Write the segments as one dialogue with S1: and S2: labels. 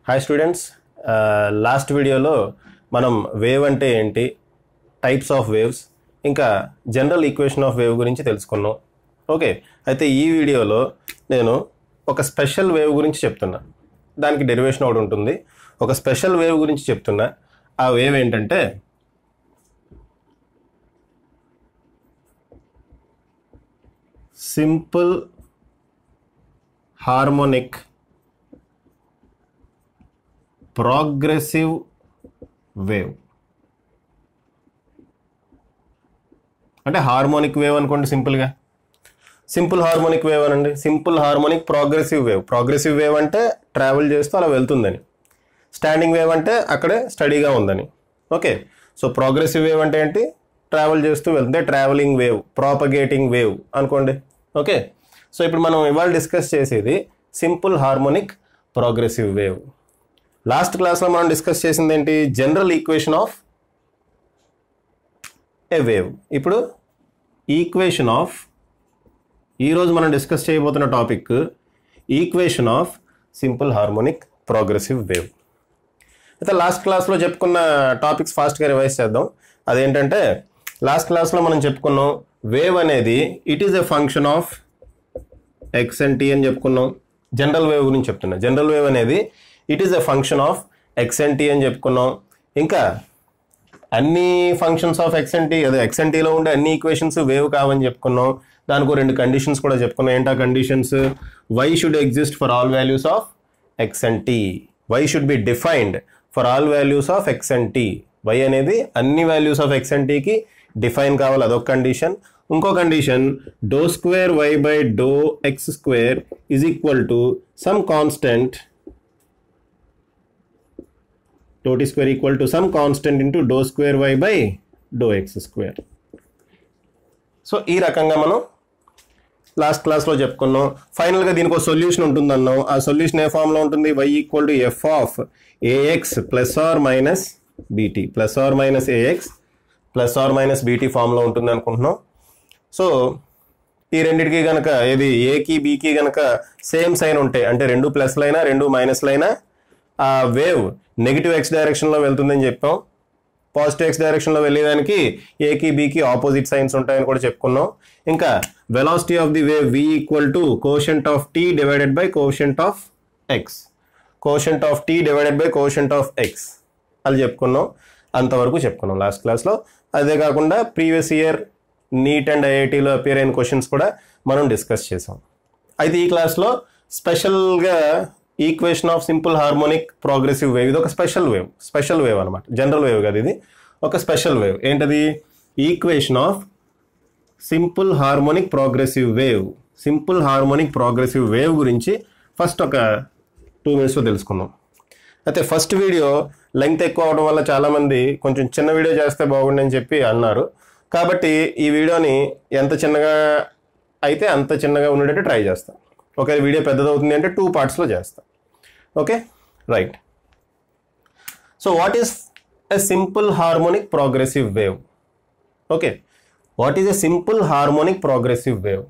S1: Hi students, last వీడియోలో మనం wave అంటే ఏంటి, టైప్స్ ఆఫ్ వేవ్స్, ఇంకా జనరల్ ఈక్వేషన్ ఆఫ్ వేవ్ గురించి తెలుసుకున్నాం. ఓకే, అయితే ఈ వీడియోలో నేను ఒక స్పెషల్ వేవ్ గురించి చెప్తున్నా. దానికి డెరివేషన్ ఒకటి ఉంటుంది. ఒక స్పెషల్ వేవ్ గురించి చెప్తున్నా. ఆ వేవ్ ఏంటంటే సింపుల్ హార్మోనిక్ ప్రోగ్రెసివ్ వేవ్. అంటే హార్మోనిక్ వేవ్ అనుకోండి సింపుల్గా. సింపుల్ హార్మోనిక్ వేవ్ అనండి. Simple harmonic progressive wave. Progressive wave అంటే ట్రావెల్ చేస్తూ అలా వెళ్తుందని. స్టాండింగ్ వేవ్ అంటే అక్కడే స్టడీగా ఉందని. ఓకే, సో ప్రోగ్రెసివ్ వేవ్ అంటే ఏంటి? ట్రావెల్ చేస్తూ వెళ్తుంటే ట్రావెలింగ్ వేవ్, ప్రాపగేటింగ్ వేవ్ అనుకోండి. ఓకే, సో ఇప్పుడు మనం ఇవాళ డిస్కస్ చేసేది simple harmonic progressive wave. Last క్లాస్లో మనం డిస్కస్ చేసింది ఏంటి? General equation of A wave. ఇప్పుడు ఈక్వేషన్ ఆఫ్, ఈరోజు మనం డిస్కస్ చేయబోతున్న topic equation of simple harmonic progressive wave. అయితే లాస్ట్ క్లాస్లో చెప్పుకున్న టాపిక్స్ ఫాస్ట్గా రివైజ్ చేద్దాం. అదేంటంటే లాస్ట్ క్లాస్లో మనం చెప్పుకున్నాం వేవ్ అనేది it is a function of x and t అని చెప్పుకున్నాం. జనరల్ వేవ్ గురించి చెప్తున్నా. జనరల్ వేవ్ అనేది it is a function of x and t అని చెప్పుకున్నాం. ఇంకా అన్ని functions of x and t, అదే ఎక్స్ అండ్ టీలో ఉండే అన్ని ఈక్వేషన్స్ వేవ్ కావని చెప్పుకున్నాం. దానికి రెండు కండిషన్స్ కూడా చెప్పుకున్నాం. ఏంటా conditions? Y should exist for all values of x and t. Y should be defined for all values of x and t. Y అనేది అన్ని వాల్యూస్ ఆఫ్ ఎక్స్ అండ్ టీకి డిఫైన్ కావాలి, అదొక కండిషన్. ఇంకో condition, dou square y by dou x square is equal to some constant, dou t square equal to some constant into dou square y by dou x square. So ఈ రకంగా మనం last క్లాస్లో చెప్పుకున్నాం. ఫైనల్గా దీనికి ఒక solution ఉంటుందన్నాం. ఆ solution ఏ ఫామ్లో ఉంటుంది? y equal to f of a x plus or minus b t, plus or minus a x plus or minus b t ఫామ్లో ఉంటుంది అనుకుంటున్నాం. సో ఈ రెండింటికి కనుక ఏది ఏకి బీకి కనుక సేమ్ సైన్ ఉంటే, అంటే రెండు ప్లస్లైనా రెండు మైనస్లైనా ఆ వేవ్ నెగిటివ్ ఎక్స్ డైరెక్షన్లో వెళ్తుందని చెప్పాం. పాజిటివ్ ఎక్స్ డైరెక్షన్లో వెళ్ళేదానికి ఏకి బీకి ఆపోజిట్ సైన్స్ ఉంటాయని కూడా చెప్పుకున్నాం. ఇంకా velocity of the wave v equal to quotient of T divided by quotient of X. Quotient of T divided by quotient of X అది చెప్పుకున్నాం. అంతవరకు చెప్పుకున్నాం లాస్ట్ క్లాస్లో. అదే కాకుండా ప్రీవియస్ ఇయర్ నీట్ అండ్ ఐఐటీలో అపియర్ అయిన క్వశ్చన్స్ కూడా మనం డిస్కస్ చేసాం. అయితే ఈ క్లాస్లో స్పెషల్గా equation of simple harmonic progressive wave. ఇది ఒక స్పెషల్ వేవ్ అనమాట. జనరల్ వేవ్ కాదు, ఇది ఒక స్పెషల్ వేవ్. ఏంటది? Equation of simple harmonic progressive wave. Simple harmonic progressive wave గురించి ఫస్ట్ ఒక 2 minutesలో తెలుసుకుందాం. అయితే ఫస్ట్ వీడియో లెంగ్త్ ఎక్కువ అవడం వల్ల చాలామంది కొంచెం చిన్న వీడియో చేస్తే బాగుండని చెప్పి అన్నారు. కాబట్టి ఈ వీడియోని ఎంత చిన్నగా అయితే అంత చిన్నగా ఉండేటట్టు ట్రై చేస్తాను. ఒకవేళ వీడియో పెద్దదవుతుంది అంటే 2 partsలో చేస్తాను. Okay, right. So what is a simple harmonic progressive wave? Okay, what is a simple harmonic progressive wave?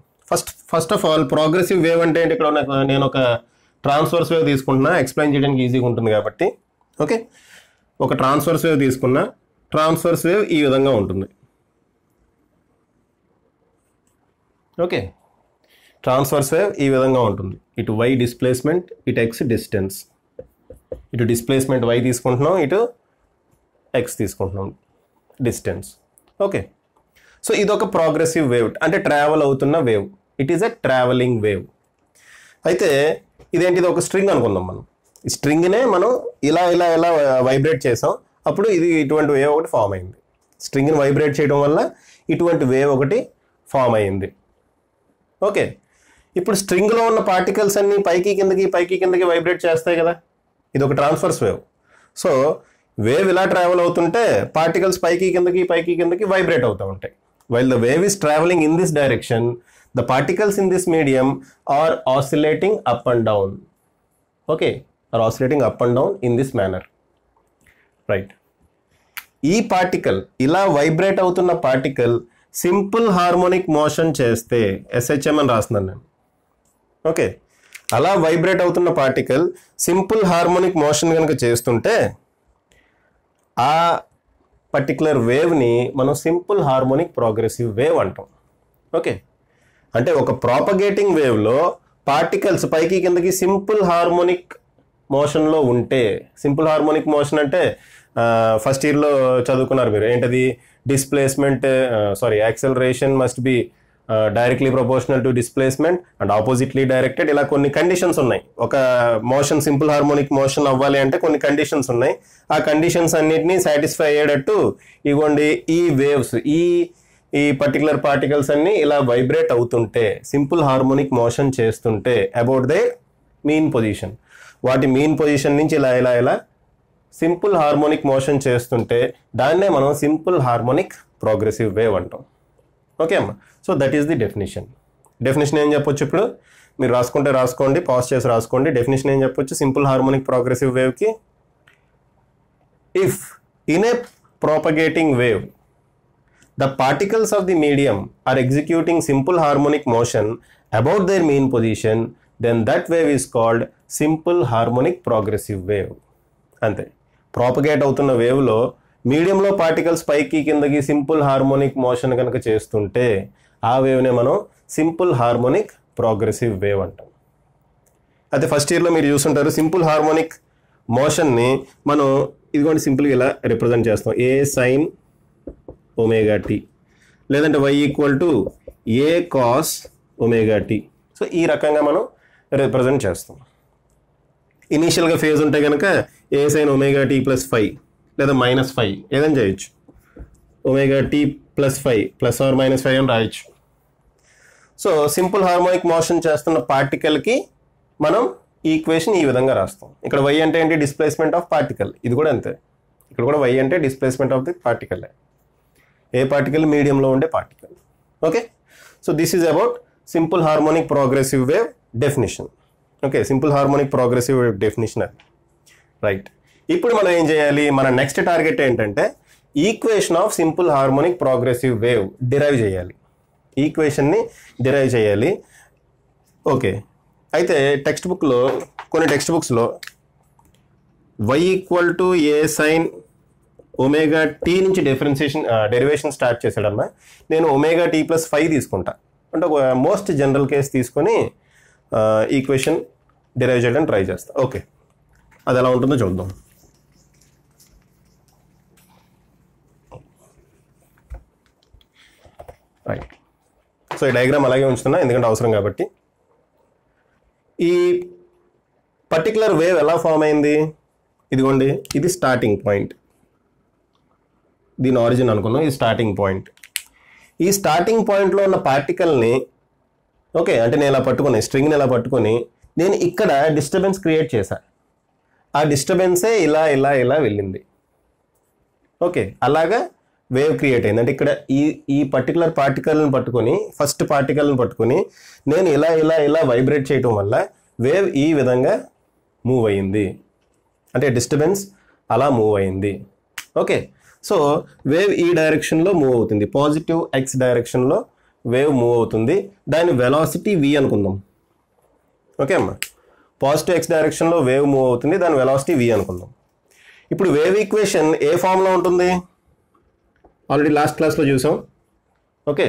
S1: First of all progressive wave అంటే ఏంటి? ఇక్కడ నేను ఒక ట్రాన్స్వర్స్ వేవ్ తీసుకుంటున్నా, ఎక్స్ప్లెయిన్ చేయడానికి ఈజీగా ఉంటుంది కాబట్టి. ఓకే, ఒక ట్రాన్స్వర్స్ వేవ్ తీసుకున్నా. ట్రాన్స్వర్స్ వేవ్ ఈ విధంగా ఉంటుంది. ఓకే, ట్రాన్స్వర్స్ వేవ్ ఈ విధంగా ఉంటుంది. ఇటు y డిస్ప్లేస్మెంట్, ఇటు x డిస్టెన్స్. ఇటు డిస్ప్లేస్మెంట్ y తీసుకుంటున్నాం, ఇటు x తీసుకుంటున్నాం డిస్టెన్స్. ఓకే, సో ఇదొక ప్రోగ్రెసివ్ వేవ్, అంటే ట్రావెల్ అవుతున్న wave. It is a travelling wave. అయితే ఇదేంటి? ఇది ఒక స్ట్రింగ్ అనుకుందాం మనం. ఈ స్ట్రింగ్నే మనం ఇలా ఇలా ఇలా వైబ్రేట్ చేసాం. అప్పుడు ఇది ఇటువంటి వేవ్ ఒకటి ఫామ్ అయింది. స్ట్రింగ్ని వైబ్రేట్ చేయడం వల్ల ఇటువంటి వేవ్ ఒకటి ఫామ్ అయింది. ఓకే, ఇప్పుడు స్ట్రింగ్లో ఉన్న పార్టికల్స్ అన్ని పైకి కిందకి వైబ్రేట్ చేస్తాయి కదా. ఇది ఒక ట్రాన్స్వర్స్ వేవ్. సో వేవ్ ఇలా ట్రావెల్ అవుతుంటే పార్టికల్స్ పైకి కిందకి వైబ్రేట్ అవుతూ ఉంటాయి. While the wave is travelling in this direction, the particles in this medium are oscillating up and down. Okay, are oscillating up and down in this manner. Right. ఈ particle ఇలా vibrate అవుతున్న particle simple harmonic motion చేస్తే, SHM అని రాస్తున్నాను నేను. Okay, అలా vibrate అవుతున్న particle simple harmonic motion కనుక చేస్తుంటే ఆ పర్టికులర్ వేవ్ని మనం సింపుల్ హార్మోనిక్ ప్రోగ్రెసివ్ వేవ్ అంటాం. ఓకే, అంటే ఒక ప్రాపగేటింగ్ వేవ్లో పార్టికల్స్ పైకి కిందకి సింపుల్ హార్మోనిక్ మోషన్లో ఉంటే, సింపుల్ హార్మోనిక్ మోషన్ అంటే ఫస్ట్ ఇయర్లో చదువుకున్నారు మీరు, ఏంటది? Displacement acceleration must be directly proportional to displacement and oppositely directed. ఇలా కొన్ని కండిషన్స్ ఉన్నాయి. ఒక మోషన్ సింపుల్ హార్మోనిక్ మోషన్ అవ్వాలి అంటే కొన్ని కండిషన్స్ ఉన్నాయి. ఆ కండిషన్స్ అన్నిటినీ సాటిస్ఫై అయ్యేటట్టు ఇవ్వండి ఈ వేవ్స్, ఈ పర్టికులర్ పార్టికల్స్ అన్ని ఇలా వైబ్రేట్ అవుతుంటే, సింపుల్ హార్మోనిక్ మోషన్ చేస్తుంటే అబౌట్ దే మీన్ పొజిషన్, వాటి మీన్ పొజిషన్ నుంచి ఇలా ఇలా ఇలా సింపుల్ హార్మోనిక్ మోషన్ చేస్తుంటే దాన్నే మనం సింపుల్ హార్మోనిక్ ప్రోగ్రెసివ్ వేవ్ అంటాం. ఓకే అమ్మా, so that is the definition. Definition ఏం చెప్పొచ్చు? ఇప్పుడు మీరు రాసుకుంటే రాసుకోండి, పాజ్ చేసి రాసుకోండి. డెఫినేషన్ ఏం చెప్పొచ్చు సింపుల్ హార్మోనిక్ ప్రోగ్రెసివ్ వేవ్కి? If in a propagating wave the particles of the medium are executing simple harmonic motion about their mean position, then that wave is called simple harmonic progressive wave. అంతే. Propagate అవుతున్న వేవ్లో మీడియంలో particles పైకి కిందకి simple harmonic motion కనుక చేస్తుంటే ఆ వేవ్నే మనం సింపుల్ హార్మోనిక్ ప్రోగ్రెసివ్ వేవ్ అంటాం. అయితే ఫస్ట్ ఇయర్లో మీరు చూస్తుంటారు సింపుల్ హార్మోనిక్ మోషన్ని మనం ఇదిగోండి సింపుల్గా ఇలా రిప్రజెంట్ చేస్తాం, ఏ సైన్ ఒమేగా టీ, లేదంటే y equal to a cos omega t. So ఈ రకంగా మనం రిప్రజెంట్ చేస్తాం. ఇనీషియల్గా ఫేజ్ ఉంటే కనుక a sine omega t plus 5 లేదా -5 ఏదైనా చేయొచ్చు. Omega t plus 5 plus or -5 అని రాయొచ్చు. సో సింపుల్ హార్మోనిక్ మోషన్ చేస్తున్న పార్టికల్కి మనం ఈక్వేషన్ ఈ విధంగా రాస్తాం. ఇక్కడ y అంటే ఏంటి? Displacement of particle. ఇది కూడా అంతే, ఇక్కడ కూడా y అంటే displacement of the particle. A particle? మీడియంలో ఉండే particle. Okay, so this is about simple harmonic progressive wave definition. Okay, simple harmonic progressive wave definition అది. రైట్, ఇప్పుడు మనం ఏం చేయాలి? మన నెక్స్ట్ టార్గెట్ ఏంటంటే equation of simple harmonic progressive wave derive చేయాలి. ఈక్వేషన్ని డిరైవ్ చేయాలి. ఓకే, అయితే కొన్ని టెక్స్ట్ బుక్స్లో y equal to A sine omega t నుంచి డెరివేషన్ స్టార్ట్ చేశాడమ్మా. నేను ఒమేగా టీ ప్లస్ 5 తీసుకుంటా, అంటే ఒక మోస్ట్ జనరల్ కేస్ తీసుకొని ఈక్వేషన్ డిరైవ్ చేయడానికి ట్రై చేస్తా. ఓకే, అది ఎలా ఉంటుందో చూద్దాం. రైట్, సో ఈ డయాగ్రామ్ అలాగే ఉంచుతున్నా ఎందుకంటే అవసరం కాబట్టి. ఈ పర్టికులర్ వేవ్ ఎలా ఫామ్ అయింది? ఇదిగోండి, ఇది స్టార్టింగ్ పాయింట్, దీని ఆరిజిన్ అనుకున్నాం. ఇది స్టార్టింగ్ పాయింట్. ఈ స్టార్టింగ్ పాయింట్లో ఉన్న పార్టికల్ని, ఓకే, అంటే నేను ఇలా పట్టుకొని స్ట్రింగ్ని ఇలా పట్టుకొని నేను ఇక్కడ డిస్టర్బెన్స్ క్రియేట్ చేశా. ఆ డిస్టర్బెన్సే ఇలా ఇలా ఇలా వెళ్ళింది. ఓకే, అలాగా వేవ్ క్రియేట్ అయింది. అంటే ఇక్కడ ఈ పర్టికులర్ పార్టికల్ని పట్టుకొని, ఫస్ట్ పార్టికల్ని పట్టుకొని నేను ఇలా ఇలా ఇలా వైబ్రేట్ చేయటం వల్ల వేవ్ ఈ విధంగా మూవ్ అయ్యింది. అంటే డిస్టర్బెన్స్ అలా మూవ్ అయింది. ఓకే, సో వేవ్ ఈ డైరెక్షన్లో మూవ్ అవుతుంది, పాజిటివ్ x డైరెక్షన్లో వేవ్ మూవ్ అవుతుంది. దాని వెలాసిటీ v అనుకుందాం. ఓకే అమ్మా, పాజిటివ్ x డైరెక్షన్లో వేవ్ మూవ్ అవుతుంది, దాని వెలాసిటీ v అనుకుందాం. ఇప్పుడు వేవ్ ఈక్వేషన్ ఏ ఫామ్లో ఉంటుంది? ఆల్రెడీ లాస్ట్ క్లాస్లో చూసాం. ఓకే,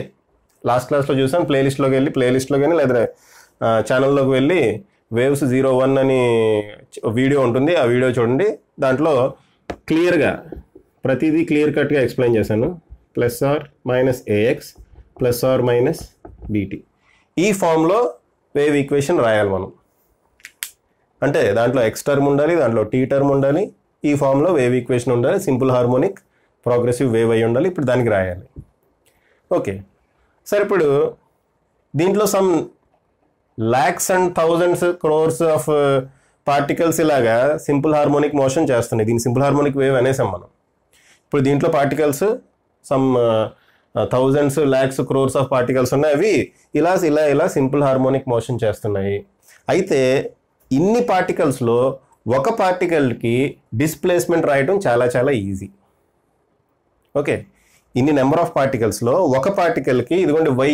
S1: లాస్ట్ క్లాస్లో చూసాం. ప్లేలిస్ట్లోకి కానీ లేదా ఛానల్లోకి వెళ్ళి వేవ్స్ 01 అని వీడియో ఉంటుంది, ఆ వీడియో చూడండి. దాంట్లో క్లియర్గా ప్రతిదీ క్లియర్ కట్గా ఎక్స్ప్లెయిన్ చేశాను. +or-ax +or-bt ఈ ఫామ్లో వేవ్ ఈక్వేషన్ రాయాలి మనం. అంటే దాంట్లో x టర్మ్ ఉండాలి, దాంట్లో t టర్మ్ ఉండాలి, ఈ ఫామ్లో వేవ్ ఈక్వేషన్ ఉండాలి, సింపుల్ హార్మోనిక్ ప్రోగ్రెసివ్ వేవ్ అయి ఉండాలి. ఇప్పుడు దానికి రాయాలి. ఓకే, సరే ఇప్పుడు దీంట్లో some lakhs and thousands crores of particles ఇలాగా సింపుల్ హార్మోనిక్ మోషన్ చేస్తున్నాయి. దీన్ని సింపుల్ హార్మోనిక్ వేవ్ అనేసాం మనం. ఇప్పుడు దీంట్లో particles some thousands lakhs crores of particles ఉన్నాయి. అవి ఇలా ఇలా ఇలా సింపుల్ హార్మోనిక్ మోషన్ చేస్తున్నాయి. అయితే ఇన్ని పార్టికల్స్లో ఒక పార్టికల్కి డిస్ప్లేస్మెంట్ రాయటం చాలా చాలా ఈజీ. ఓకే, ఇన్ని నెంబర్ ఆఫ్ పార్టికల్స్లో ఒక పార్టికల్కి ఇదిగోండి y,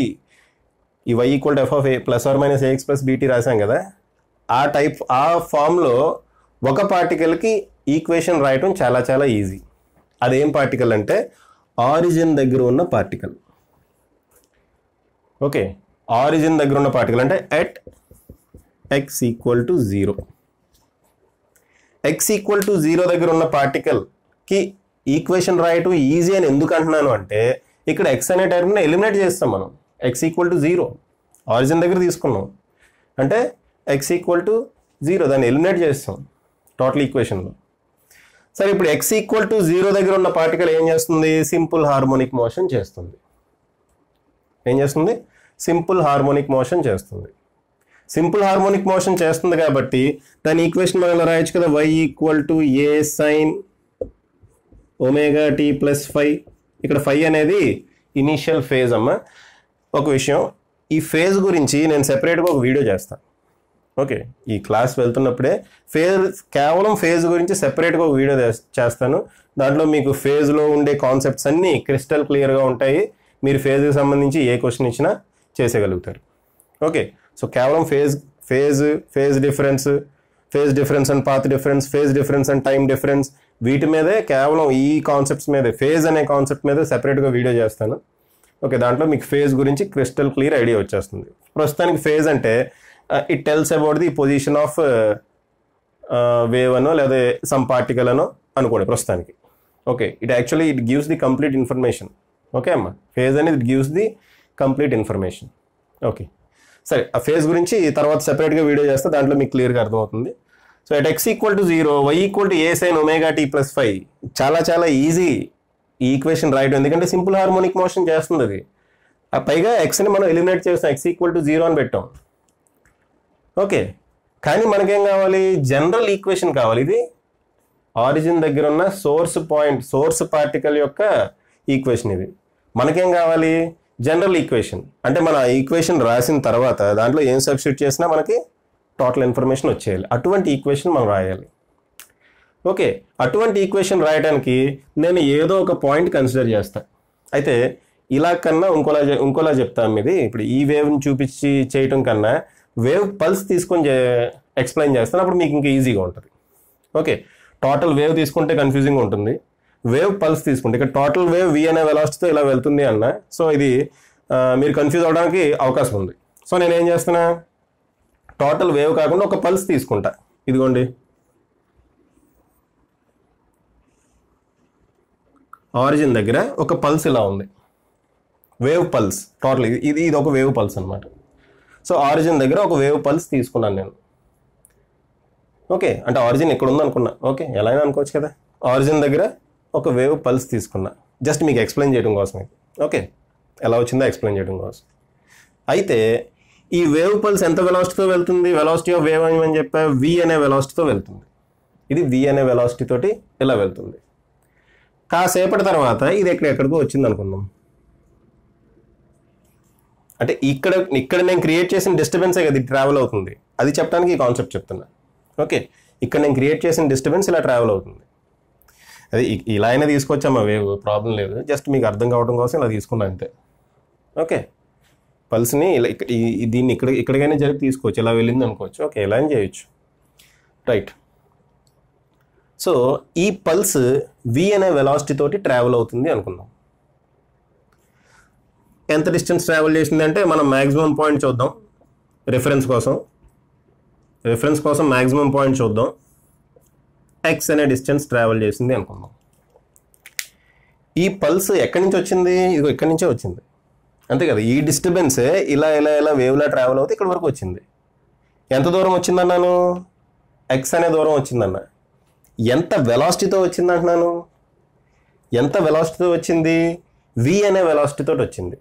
S1: ఈ y equal to f of a +or-ax + bt రాసాం కదా. ఆ ఫామ్లో ఒక పార్టికల్కి ఈక్వేషన్ రాయటం చాలా చాలా ఈజీ. అదేం పార్టికల్ అంటే ఆరిజిన్ దగ్గర ఉన్న పార్టికల్. ఓకే, ఆరిజిన్ దగ్గర ఉన్న పార్టికల్ అంటే at x equal to 0. x equal to 0 దగ్గర ఉన్న పార్టికల్కి ఈక్వేషన్ రాయటం ఈజీ అని ఎందుకు అంటున్నాను అంటే ఇక్కడ x అనే టర్మ్ని ఎలిమినేట్ చేస్తాం మనం. x ఈక్వల్ టు 0 ఆరిజిన్ దగ్గర తీసుకున్నాం అంటే x ఈక్వల్ టు 0 దాన్ని ఎలిమినేట్ చేస్తాం టోటల్ ఈక్వేషన్లో. సరే, ఇప్పుడు x ఈక్వల్ టు 0 దగ్గర ఉన్న పార్టికల్ ఏం చేస్తుంది? సింపుల్ హార్మోనిక్ మోషన్ చేస్తుంది. ఏం చేస్తుంది? సింపుల్ హార్మోనిక్ మోషన్ చేస్తుంది. సింపుల్ హార్మోనిక్ మోషన్ చేస్తుంది కాబట్టి దాని ఈక్వేషన్ మనం ఇలా రాయొచ్చు కదా, y equal to a sin omega t plus 5. ఇక్కడ 5 అనేది ఇనీషియల్ ఫేజ్ అమ్మ. ఒక విషయం, ఈ ఫేజ్ గురించి నేను సెపరేట్గా ఒక వీడియో చేస్తాను. ఓకే, ఈ క్లాస్ వెళ్తున్నప్పుడే కేవలం ఫేజ్ గురించి సెపరేట్గా ఒక వీడియో చేస్తాను. దాంట్లో మీకు ఫేజ్లో ఉండే కాన్సెప్ట్స్ అన్నీ క్రిస్టల్ క్లియర్గా ఉంటాయి. మీరు ఫేజ్కి సంబంధించి ఏ క్వశ్చన్ ఇచ్చినా చేసేయగలుగుతారు. ఓకే, సో కేవలం phase difference and path difference, phase difference and time difference, వీటి మీదే కేవలం ఈ కాన్సెప్ట్స్ మీదే, ఫేజ్ అనే కాన్సెప్ట్ మీద సెపరేట్గా వీడియో చేస్తాను. ఓకే, దాంట్లో మీకు ఫేజ్ గురించి క్రిస్టల్ క్లియర్ ఐడియా వచ్చేస్తుంది. ప్రస్తుతానికి ఫేజ్ అంటే it tells about the position of wave అనో లేదా సమ్ పార్టికల్ అనో అనుకోండి ప్రస్తుతానికి. Okay, it gives the complete information. Okay అమ్మ, ఫేజ్ అనేది it gives the complete information. Okay, సరే, ఆ ఫేజ్ గురించి తర్వాత సెపరేట్గా వీడియో చేస్తే దాంట్లో మీకు క్లియర్గా అర్థమవుతుంది. So at x equal to 0 y equal to a sin omega t plus 5 చాలా చాలా ఈజీ ఈ ఈక్వేషన్ రాయడం, ఎందుకంటే సింపుల్ హార్మోనిక్ మోషన్ చేస్తుంది అది. పైగా ఎక్స్ని మనం ఎలిమినేట్ చేస్తాం, x ఈక్వల్ టు 0 అని పెట్టాం. ఓకే, కానీ మనకేం కావాలి? జనరల్ ఈక్వేషన్ కావాలి. ఇది ఆరిజిన్ దగ్గర ఉన్న సోర్స్ పార్టికల్ యొక్క ఈక్వేషన్. ఇది మనకేం కావాలి? General equation. అంటే మన ఈక్వేషన్ రాసిన తర్వాత దాంట్లో ఏం సబ్స్టిట్యూట్ చేసినా మనకి టోటల్ ఇన్ఫర్మేషన్ వచ్చేయాలి. అటువంటి ఈక్వేషన్ మనం రాయాలి. ఓకే, అటువంటి ఈక్వేషన్ రాయడానికి నేను ఏదో ఒక పాయింట్ కన్సిడర్ చేస్తాను. అయితే ఇలా కన్నా ఇంకోలా చెప్తాను. ఇది ఇప్పుడు ఈ వేవ్ని చూపించి చేయటం కన్నా వేవ్ పల్స్ తీసుకొని ఎక్స్ప్లెయిన్ చేస్తాను, అప్పుడు మీకు ఇంకా ఈజీగా ఉంటుంది. ఓకే, టోటల్ వేవ్ తీసుకుంటే కన్ఫ్యూజింగ్ ఉంటుంది. వేవ్ పల్స్ తీసుకుంటే ఇక్కడ టోటల్ వేవ్ v అనే వెలాసిటీతో ఇలా వెళ్తుంది అన్న, సో ఇది మీరు కన్ఫ్యూజ్ అవడానికి అవకాశం ఉంది. సో నేనేం చేస్తున్నా, టోటల్ వేవ్ కాకుండా ఒక పల్స్ తీసుకుంటా. ఇదిగోండి, ఆరిజిన్ దగ్గర ఒక పల్స్ ఇలా ఉంది, వేవ్ పల్స్. టోటల్ ఇది ఒక వేవ్ పల్స్ అనమాట. సో ఆరిజిన్ దగ్గర ఒక వేవ్ పల్స్ తీసుకున్నాను నేను. ఓకే, అంటే ఆరిజిన్ ఇక్కడ ఉంది అనుకున్నా. ఓకే, ఎలా అయినా అనుకోవచ్చు కదా. ఆరిజిన్ దగ్గర ఒక వేవ్ పల్స్ తీసుకున్నా, జస్ట్ మీకు ఎక్స్ప్లెయిన్ చేయడం కోసమే. ఓకే, ఎలా వచ్చిందో ఎక్స్ప్లెయిన్ చేయడం కోసం. అయితే ఈ వేవ్ పల్స్ ఎంత వెలాసిటీతో వెళ్తుంది? వెలాసిటీ ఆఫ్ వేవ్ అని చెప్పా, v అనే వెలాసిటీతో వెళ్తుంది. ఇది v అనే వెలాసిటీ తోటి ఇలా వెళ్తుంది. కాసేపటి తర్వాత ఇది ఎక్కడికో వచ్చింది అనుకుందాం. అంటే ఇక్కడ నేను క్రియేట్ చేసిన డిస్టర్బెన్సే కదా ఇది ట్రావెల్ అవుతుంది, అది చెప్పడానికి ఈ కాన్సెప్ట్ చెప్తున్నా. ఓకే, ఇక్కడ నేను క్రియేట్ చేసిన డిస్టర్బెన్స్ ఇలా ట్రావెల్ అవుతుంది. అది ఇలా అయినా తీసుకొచ్చామా వేవ్, ప్రాబ్లం లేదు. జస్ట్ మీకు అర్థం కావడం కోసం ఇలా తీసుకున్నా అంతే. ఓకే, పల్స్ని ఇలా దీన్ని ఇక్కడికైనా జరిపి తీసుకోవచ్చు, ఇలా వెళ్ళింది అనుకోవచ్చు. ఓకే, ఇలా అని చేయొచ్చు. రైట్. సో ఈ పల్స్ v అనే వెలాసిటీ తోటి ట్రావెల్ అవుతుంది అనుకుందాం. ఎంత డిస్టెన్స్ ట్రావెల్ చేసింది అంటే మనం మ్యాక్సిమం పాయింట్ చూద్దాం. రిఫరెన్స్ కోసం మ్యాక్సిమం పాయింట్ చూద్దాం. x అనే డిస్టెన్స్ ట్రావెల్ చేసింది అనుకుందాం. ఈ పల్స్ ఎక్కడి నుంచి వచ్చింది? ఇదిగో ఇక్కడి నుంచే వచ్చింది, అంతే కదా. ఈ డిస్టర్బెన్సే ఇలా వేవ్లా ట్రావెల్ అవుతే ఇక్కడ వరకు వచ్చింది. ఎంత దూరం వచ్చిందన్నాను? x అనే దూరం వచ్చిందన్న. ఎంత వెలాసిటీతో వచ్చిందంటున్నాను? ఎంత వెలాసిటీతో వచ్చింది? v అనే వెలాసిటీ తోటి వచ్చింది.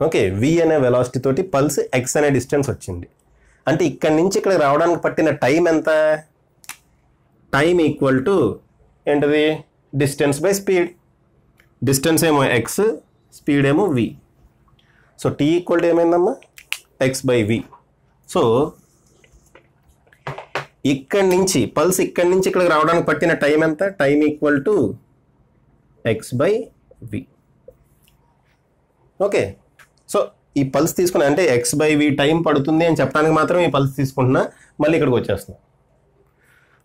S1: ఓకే, v అనే వెలాసిటీ తోటి పల్స్ x అనే డిస్టెన్స్ వచ్చింది. అంటే ఇక్కడి నుంచి ఇక్కడ రావడానికి పట్టిన టైం ఎంత? టైం ఈక్వల్ టు ఏంటిది? Distance by speed. డిస్టెన్స్ ఏమో x, స్పీడ్ ఏమో v. So t equal to ఏమైందమ్మా? x by v. సో ఇక్కడి నుంచి పల్స్ ఇక్కడి నుంచి ఇక్కడికి రావడానికి పట్టిన టైం ఎంత? Time equal to x by v. Okay, so ఈ పల్స్ తీసుకున్నా అంటే x/v టైం పడుతుంది అని చెప్పడానికి మాత్రం ఈ పల్స్ తీసుకుంటున్నా, మళ్ళీ ఇక్కడికి వచ్చేస్తున్నా.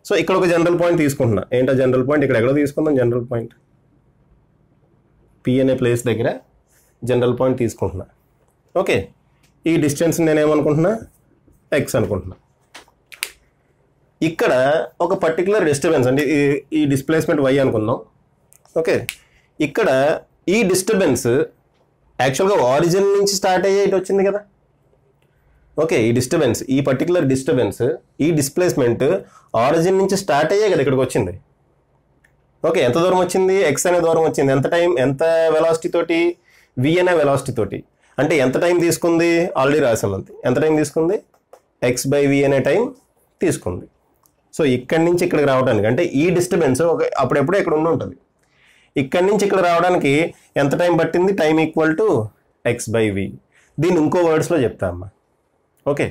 S1: సో ఇక్కడ ఒక జనరల్ పాయింట్ తీసుకుంటున్నా. ఏంటో జనరల్ పాయింట్ ఇక్కడ ఎక్కడో తీసుకుందాం. జనరల్ పాయింట్ P అనే ప్లేస్ దగ్గర జనరల్ పాయింట్ తీసుకుంటున్నా. ఓకే, ఈ డిస్టెన్స్ నేనేమనుకుంటున్నా, x అనుకుంటున్నా. ఇక్కడ ఒక పర్టికులర్ డిస్టర్బెన్స్ అంటే ఈ డిస్ప్లేస్మెంట్ y అనుకుందాం. ఓకే, ఇక్కడ ఈ డిస్టర్బెన్స్ యాక్చువల్గా ఆరిజిన్ నుంచి స్టార్ట్ అయ్యే ఇటు వచ్చింది కదా. ఓకే, ఈ డిస్టర్బెన్స్, ఈ పర్టికులర్ డిస్టర్బెన్స్, ఈ డిస్ప్లేస్మెంట్ ఆరిజిన్ నుంచి స్టార్ట్ అయ్యే కదా ఇక్కడికి వచ్చింది. ఓకే, ఎంత దూరం వచ్చింది, x అనే దూరం వచ్చింది. ఎంత టైం, ఎంత వెలాసిటీ తోటి, v అనే వెలాసిటీ తోటి. అంటే ఎంత టైం తీసుకుంది, ఆల్రెడీ రాసాం అంతే. ఎంత టైం తీసుకుంది, x/v అనే టైం తీసుకుంది. సో ఇక్కడి నుంచి ఇక్కడికి రావడానికి అంటే ఈ డిస్టర్బెన్స్ అప్పుడెప్పుడో ఇక్కడ ఉంటుంది. ఇక్కడి నుంచి ఇక్కడ రావడానికి ఎంత టైం పట్టింది, టైం ఈక్వల్ టు x/v. దీన్ని ఇంకో వర్డ్స్లో చెప్తా అమ్మా. ఓకే,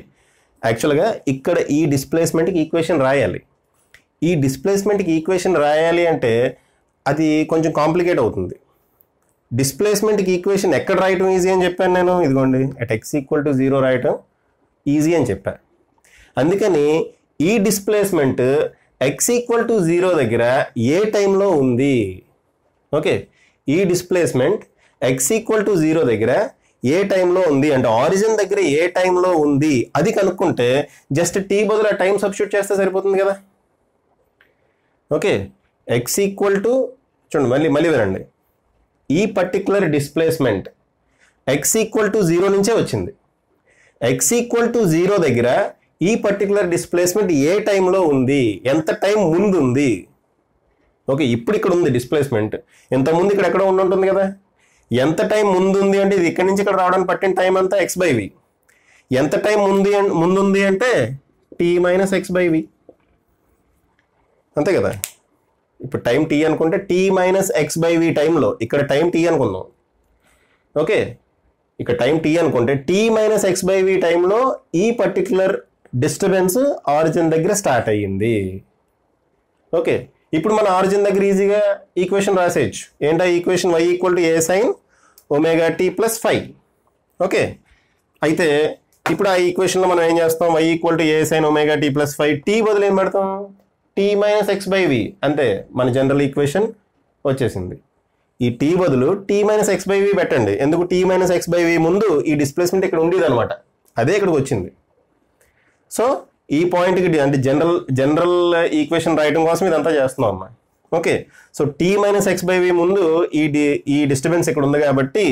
S1: యాక్చువల్గా ఇక్కడ ఈ డిస్ప్లేస్మెంట్కి ఈక్వేషన్ రాయాలి. ఈ డిస్ప్లేస్మెంట్కి ఈక్వేషన్ రాయాలి అంటే అది కొంచెం కాంప్లికేట్ అవుతుంది. డిస్ప్లేస్మెంట్కి ఈక్వేషన్ ఎక్కడ రాయటం ఈజీ అని చెప్పాను నేను. ఇదిగోండి, అట్ x=0 రాయటం ఈజీ అని చెప్పాను. అందుకని ఈ డిస్ప్లేస్మెంట్ x=0 దగ్గర ఏ టైంలో ఉంది. ఓకే, ఈ డిస్ప్లేస్మెంట్ x=0 దగ్గర ఏ టైంలో ఉంది అంటే ఆరిజిన్ దగ్గర ఏ టైంలో ఉంది అది కనుక్కుంటే జస్ట్ t బదులు టైం సబ్స్టిట్యూట్ చేస్తే సరిపోతుంది కదా. ఓకే, చూడండి, మళ్ళీ వినండి. ఈ పర్టికులర్ డిస్ప్లేస్మెంట్ x=0 నుంచే వచ్చింది. x=0 దగ్గర ఈ పర్టికులర్ డిస్ప్లేస్మెంట్ ఏ టైంలో ఉంది, ఎంత టైం ముందు ఉంది. ఓకే, ఇప్పుడు ఇక్కడ ఉంది డిస్ప్లేస్మెంట్, ఇంతకుముందు ఇక్కడ ఎక్కడ ఉంటుంది కదా. ఎంత టైం ముందు ఉంది అంటే ఇది ఇక్కడి నుంచి ఇక్కడ రావడానికి పట్టిన టైం అంతా x/v. ఎంత టైం ముందుంది అంటే t - x/v, అంతే కదా. ఇప్పుడు టైం t అనుకుంటే t - x/v టైంలో, ఇక్కడ టైం t అనుకుందాం. ఓకే, ఇక్కడ టైం t అనుకుంటే t - x/v టైంలో ఈ పర్టికులర్ డిస్టర్బెన్స్ ఆరిజిన్ దగ్గర స్టార్ట్ అయ్యింది. ఓకే, ఇప్పుడు మన ఆరిజిన్ దగ్గర ఈజీగా ఈక్వేషన్ రాసేయచ్చు. ఏంటా equation, y = a sin ωt + phi. Okay, అయితే ఇప్పుడు ఆ ఈక్వేషన్లో మనం ఏం చేస్తాం, y = a sin ωt + phi. t బదులు ఏం పెడతాం, t - x/v. అంతే, మన జనరల్ ఈక్వేషన్ వచ్చేసింది. ఈ t బదులు t - x/v పెట్టండి. ఎందుకు, t - x/v ముందు ఈ డిస్ప్లేస్మెంట్ ఇక్కడ ఉండేది అనమాట, అదే ఇక్కడికి వచ్చింది. సో ఈ పాయింట్కి అంటే జనరల్ ఈక్వేషన్ రాయడం కోసం ఇదంతా చేస్తున్నాం అమ్మా. ఓకే, సో t - x/v ముందు ఈ డిస్టర్బెన్స్ ఇక్కడ ఉంది కాబట్టి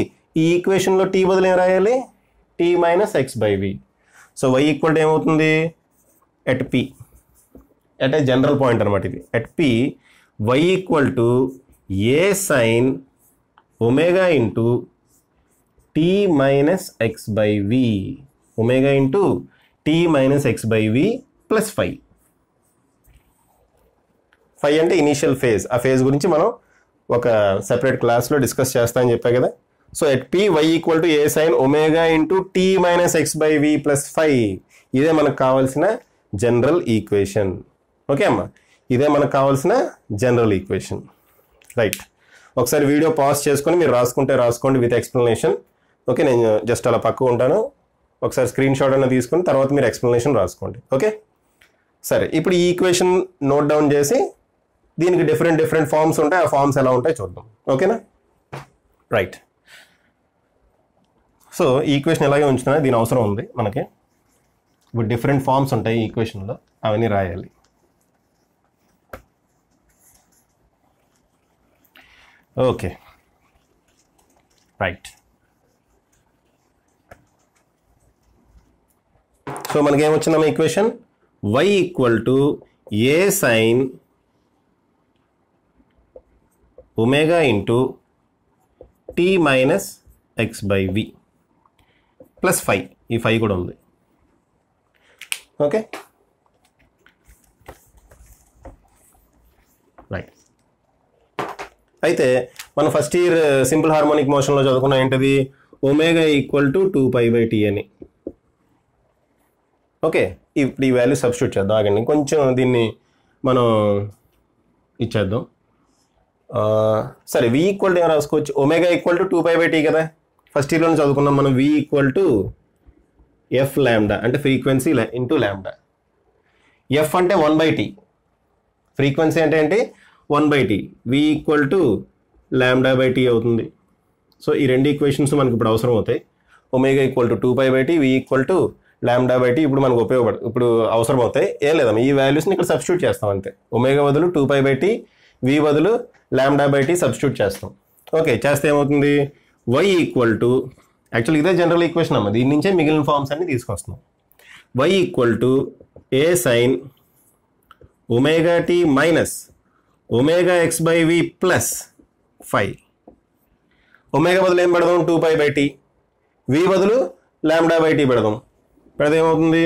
S1: ఈ ఈక్వేషన్లో t బదులు ఏం రాయాలి, t - x/v. సో y = ఏమవుతుంది, at p, at general point అనమాట ఇది. At p y = a sin ω t - x/v, ω t - x/v + phi. phi అంటే ఇనీషియల్ ఫేజ్. ఆ ఫేజ్ గురించి మనం ఒక సెపరేట్ క్లాస్లో డిస్కస్ చేస్తామని చెప్పా కదా. So at p y = a sin ω t - x/v + phi. ఇదే మనకు కావాల్సిన జనరల్ ఈక్వేషన్. ఓకే అమ్మా, ఇదే మనకు కావాల్సిన జనరల్ ఈక్వేషన్. రైట్, ఒకసారి వీడియో పాజ్ చేసుకొని మీరు రాసుకోండి విత్ ఎక్స్ప్లెనేషన్. ఓకే, నేను జస్ట్ అలా పక్కకు ఉంటాను, ఒకసారి స్క్రీన్ షాట్ అన్న తీసుకుని తర్వాత మీరు ఎక్స్ప్లెనేషన్ రాసుకోండి. ఓకే, సరే, ఇప్పుడు ఈ ఈక్వేషన్ నోట్ డౌన్ చేసి దీనికి డిఫరెంట్ ఫార్మ్స్ ఉంటాయి, ఆ ఫార్మ్స్ ఎలా ఉంటాయి చూద్దాం. ఓకేనా, రైట్. సో ఈ ఈక్వేషన్ ఎలాగే ఉంచుతున్నా, దీని అవసరం ఉంది మనకి. ఇప్పుడు డిఫరెంట్ ఫార్మ్స్ ఉంటాయి ఈ ఈక్వేషన్లో, అవన్నీ రాయాలి. Okay, right. సో మనకేమొచ్చిందమ్మా equation, y = a sin ω t - x/v + phi. ఈ phi కూడా ఉంది. Okay, right. అయితే మనం ఫస్ట్ ఇయర్ సింపుల్ హార్మోనిక్ మోషన్లో చదువుకున్నాం ఏంటది, ω = 2π/t అని. ఓకే, ఇప్పుడు ఈ వాల్యూ సబ్స్టిట్యూట్ చేద్దాం. ఆగండి, కొంచెం దీన్ని మనం ఇచ్చేద్దాం. సరే, v = ఏం రాసుకోవచ్చు, ω = 2π/t కదా. ఫస్ట్ ఇయర్లో చదువుకున్నాం మనం v ఈక్వల్ టు ఎఫ్ ల్యాండా అంటే ఫ్రీక్వెన్సీ ఇంటూ ల్యాండా. ఎఫ్ అంటే 1/t, ఫ్రీక్వెన్సీ అంటే ఏంటి 1/t, v equal to λ/t అవుతుంది. సో ఈ రెండు ఈక్వేషన్స్ మనకి ఇప్పుడు అవసరం అవుతాయి. Omega equal to 2π/t, v equal to λ/t ఇప్పుడు మనకు ఇప్పుడు అవసరం అవుతాయి. ఏం లేదమ్మా, ఈ వాల్యూస్ని ఇక్కడ సబ్స్టిట్యూట్ చేస్తాం అంతే. ఒమేగా బదులు 2π/t, v బదులు λ/t సబ్స్టిట్యూట్ చేస్తాం. ఓకే, చేస్తే ఏమవుతుంది, y ఈక్వల్ టు, యాక్చువల్ ఇదే జనరల్ ఈక్వేషన్ అమ్మ, దీని నుంచే మిగిలిన ఫార్మ్స్ అన్ని తీసుకొస్తున్నాం. y equal to a sin omega t minus omega x/v plus 5. Omega బదులు ఏం పెడదాం, 2π/t, v బదులు λ/t పెడదాం. పెడితే ఏమవుతుంది,